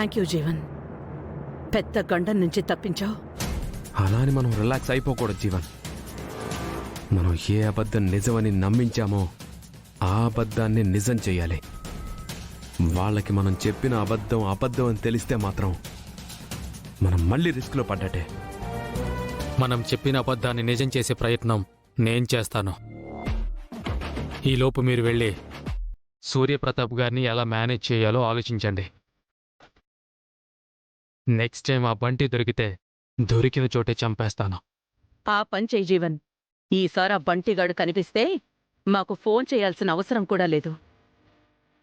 Thank you Jeevan. పెద్ద గండం నుంచి తప్పించావు. అలా అని మనం రిలాక్స్ అయిపోకూడదు జీవన్. మనం ఏ అబద్ధం నిజమని నమ్మించామో ఆ అబద్ధాన్ని నిజం చెయ్యాలి. వాళ్ళకి మనం చెప్పిన అబద్ధం అబద్ధం అని తెలిస్తే మాత్రం మనం మళ్ళీ రిస్క్లో పడ్డట్టే. మనం చెప్పిన అబద్ధాన్ని నిజం చేసే ప్రయత్నం నేను చేస్తాను. ఈలోపు మీరు వెళ్ళి సూర్యప్రతాప్ గారిని ఎలా మేనేజ్ చేయాలో ఆలోచించండి. నెక్స్ట్ టైం ఆ బంటి దొరికిన చోటే చంపేస్తాను. ఆ పని చెయ్యి జీవన్. ఈసారి ఆ బంటిగాడు కనిపిస్తే మాకు ఫోన్ చేయాల్సిన అవసరం కూడా లేదు.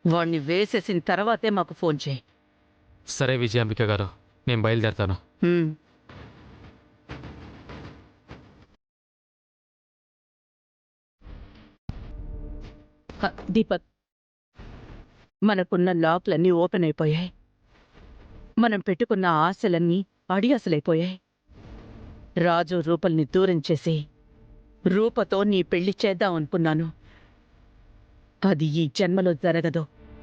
వాణ్ణి వేసేసిన తర్వాతే మాకు ఫోన్ చేయి. సరే విజయాంబిక గారు, నేను బయలుదేరతాను. దీపక్, మనకున్న లాక్లన్నీ ఓపెన్ అయిపోయాయి. మనం పెట్టుకున్న ఆశలన్నీ అడియాసలైపోయాయి. రాజు రూపల్ని దూరం చేసి రూపతో నీ పెళ్లి చేద్దామనుకున్నాను. అది ఈ జన్మలో జరగదు.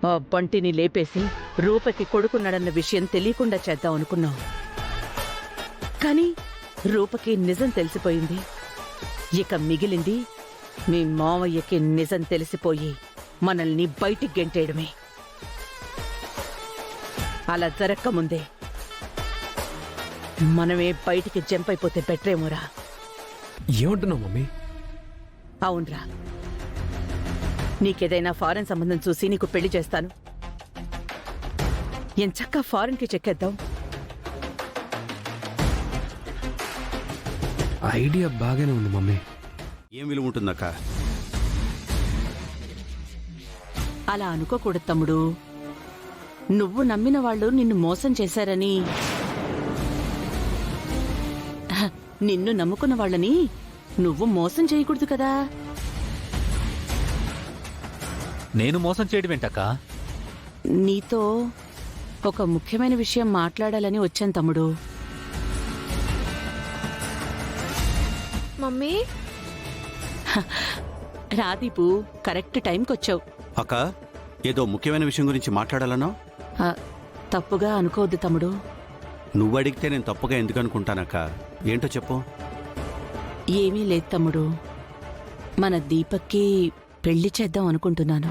ఆ బంటిని లేపేసి రూపకి కొడుకున్నాడన్న విషయం తెలియకుండా చేద్దామనుకున్నావు. కానీ రూపకి నిజం తెలిసిపోయింది. ఇక మిగిలింది మీ మావయ్యకి నిజం తెలిసిపోయి మనల్ని బయటికి గెంటేయడమే. అలా జరక్కముందే మనమే బయటికి జంప్ అయిపోతే బెటరేమోరా. ఏమంటున్నావు మమ్మీ? అవునరా, నీకేదైనా ఫారెన్ సంబంధం చూసి నీకు పెళ్లి చేస్తాను. ఎంచక్కా ఫారెన్కి చెక్కేద్దాం. ఐడియా బాగానే ఉంది మమ్మీ. ఏం విలువ ఉంటుందక్క? అలా అనుకోకూడదు తమ్ముడు. నువ్వు నమ్మిన వాళ్ళు నిన్ను మోసం చేశారని, నిన్ను నమ్ముకున్న వాళ్ళని నువ్వు మోసం చేయకూడదు కదా. నేను మోసం చేయడం ఏంటక్కా? నీతో ఒక ముఖ్యమైన విషయం మాట్లాడాలని వచ్చాను తమ్ముడు. మమ్మీ, రాదీపు, కరెక్ట్ టైంకొచ్చావు. అక్క, ఏదో ముఖ్యమైన విషయం గురించి మాట్లాడాలనో? తప్పుగా అనుకోవద్దు తమ్ముడు. నువ్వు అడిగితే నేను తప్పుగా ఎందుకు అనుకుంటానక్క? ఏంటో చెప్పు. ఏమీ లేదు తమ్ముడు, మన దీపక్కి పెళ్లి చేద్దాం అనుకుంటున్నాను.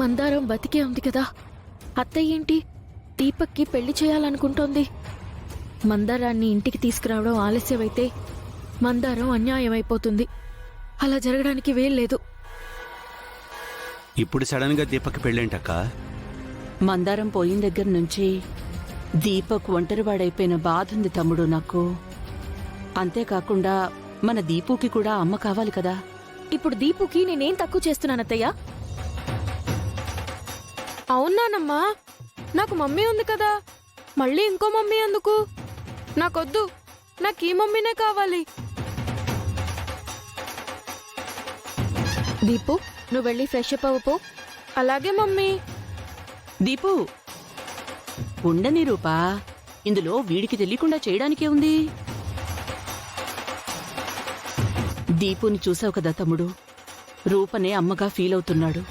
మందారం బతికే ఉంది కదా. అత్తయ్య ఏంటి దీపక్కి పెళ్లి చేయాలనుకుంటోంది? మందారాన్ని ఇంటికి తీసుకురావడం ఆలస్యమైతే మందారం అన్యాయమైపోతుంది. అలా జరగడానికి వీల్లేదు. ఇప్పుడు సడన్ గా దీపక్ పెళ్ళేంటక్క? మందారం పోయిన దగ్గర నుంచి దీపక్ ఒంటరివాడైపోయిన బాధుంది తమ్ముడు నాకు. అంతేకాకుండా మన దీపుకి కూడా అమ్మ కావాలి కదా. ఇప్పుడు దీపుకి నేనేం తక్కువ చేస్తున్నానత్తయ్య? అవునానమ్మా, నాకు మమ్మీ ఉంది కదా, మళ్ళీ ఇంకో మమ్మీ ఎందుకు? నాకొద్దు, నాకు ఈ మమ్మీనే కావాలి. దీపు, నువ్వు వెళ్ళి ఫ్రెష్ అప్ అవ్వపో. అలాగే మమ్మీ. దీపు, ఉండని రూపా, ఇందులో వీడికి తెలియకుండా చేయడానికే ఉంది. దీపుని చూసావు కదా తమ్ముడు, రూపనే అమ్మగా ఫీల్ అవుతున్నాడు.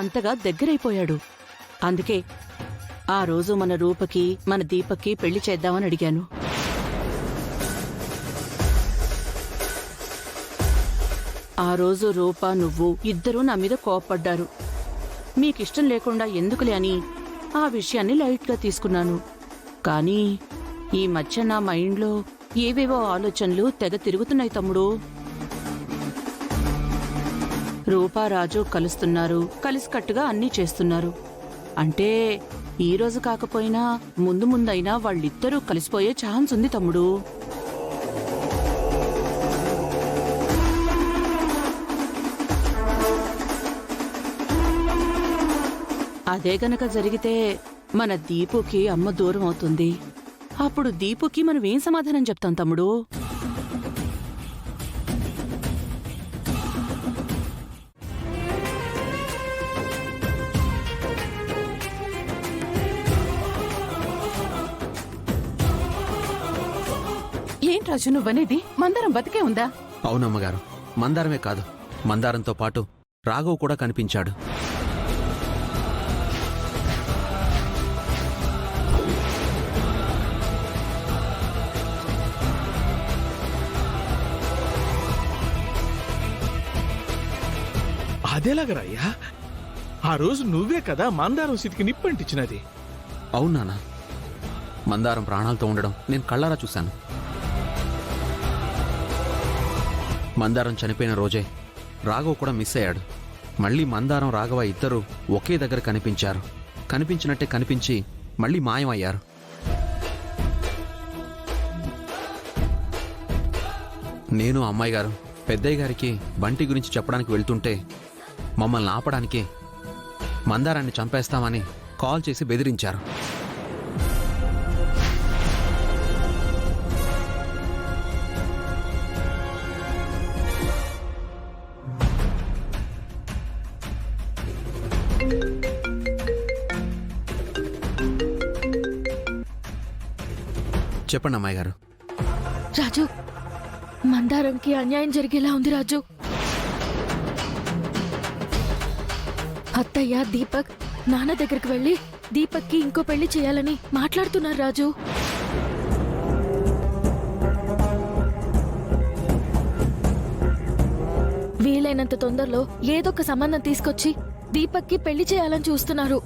అంతగా దగ్గరైపోయాడు. అందుకే ఆ రోజు మన రూపకి మన దీపక్కి పెళ్లి చేద్దామని అడిగాను. ఆ రోజు రూప నువ్వు ఇద్దరూ నా మీద కోపడ్డారు. మీకిష్టం లేకుండా ఎందుకులే అని ఆ విషయాన్ని లైట్గా తీసుకున్నాను. కానీ ఈ మధ్య నా మైండ్లో ఏవేవో ఆలోచనలు తెగ తిరుగుతున్నాయి తమ్ముడు. రూపారాజు కలుస్తున్నారు, కలిసికట్టుగా అన్నీ చేస్తున్నారు. అంటే ఈ రోజు కాకపోయినా ముందు ముందైనా వాళ్ళిద్దరూ కలిసిపోయే ఛాన్స్ ఉంది తమ్ముడు. అదే గనక జరిగితే మన దీపుకి అమ్మ దూరం అవుతుంది. అప్పుడు దీపుకి మనం ఏం సమాధానం చెప్తాం తమ్ముడు? ఏంటి రాజు నువ్వనేది? మందరం బతికే ఉందా? అవునమ్మగారు, మందారమే కాదు, మందారంతో పాటు రాఘవ్ కూడా కనిపించాడు. అదేలాగరయ్యా? ఆ రోజు నువ్వే కదా మందారం సిటికి నిప్పంటించినది. అవునానా, మందారం ప్రాణాలతో ఉండడం నేను కళ్ళారా చూశాను. మందారం చనిపోయిన రోజే రాఘవ్ కూడా మిస్ అయ్యాడు. మళ్ళీ మందారం రాఘవ ఇద్దరూ ఒకే దగ్గర కనిపించారు. కనిపించినట్టే కనిపించి మళ్ళీ మాయమయ్యారు. నేను అమ్మాయి గారు పెద్దయ్య గారికి బంటి గురించి చెప్పడానికి వెళ్తుంటే మమ్మల్ని ఆపడానికి మందారాన్ని చంపేస్తామని కాల్ చేసి బెదిరించారు. చెప్పండి అమ్మాయి గారు. రాజు, మందారంకి అన్యాయం జరిగేలా ఉంది రాజు. అత్తయ్య దీపక్ నాన్న దగ్గరికి వెళ్ళి దీపక్కి ఇంకో పెళ్లి చేయాలని మాట్లాడుతున్నారు రాజు. వీలైనంత తొందరలో ఏదొక సంబంధం తీసుకొచ్చి దీపక్కి పెళ్లి చేయాలని చూస్తున్నారు.